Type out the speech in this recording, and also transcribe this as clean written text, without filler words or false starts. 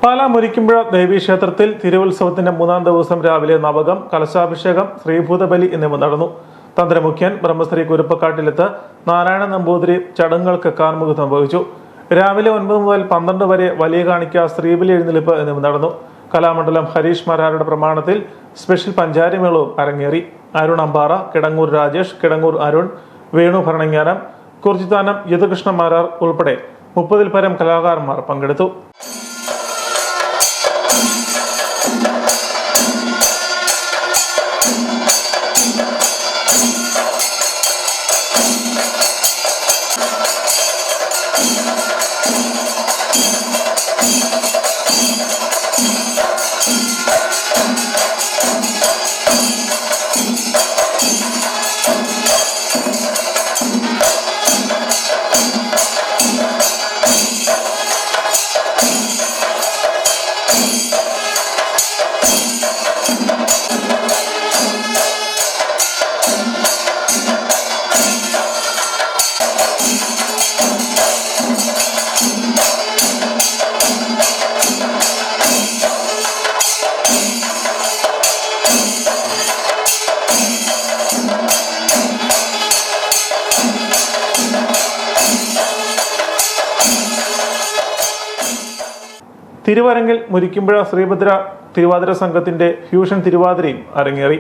പാലാ മുരിക്കുമ്പുഴ ദേവീക്ഷേത്രത്തിൽ തിരുവുത്സവത്തിന്റെ 3-ാം ദിവസം രാവിലെ നവകം, കലശാഭിഷേകം, ശ്രീഭൂതബലി എന്നിവ നടന്നു. തന്ത്രമുഖ്യൻ ബ്രഹ്മശ്രീ കുരുപ്പക്കാട്ടിലെത്ത് നാരായണ നമ്പൂതിരി ചടങ്ങുകൾക്ക് കാർമുഖത്വം വഹിച്ചു. രാവിലെ 9 മുതൽ 12 വരെ വലിയ കാണിക്ക, സ്ത്രീബലി എഴുന്നള്ളിപ്പ് എന്നിവ നടന്നു. കലാമണ്ഡലം ഹരീഷ് മാരാരുടെ പ്രമാണത്തിൽ സ്പെഷ്യൽ പഞ്ചാരിമേളവും അരങ്ങേറി. അരുൺ അമ്പാറ, കിടങ്ങൂർ രാജേഷ്, കിടങ്ങൂർ അരുൺ, വേണു ഭരണങ്ങാനം, കുർജിത്താനം യദുകൃഷ്ണ മാരാർ ഉൾപ്പെടെ 30-ൽ പരം കലാകാരന്മാർ പങ്കെടുത്തു. തിരുവരങ്ങിൽ മുരിക്കുമ്പുഴ ശ്രീഭദ്ര തിരുവാതിര സംഘത്തിന്റെ ഫ്യൂഷൻ തിരുവാതിരയും അരങ്ങേറി.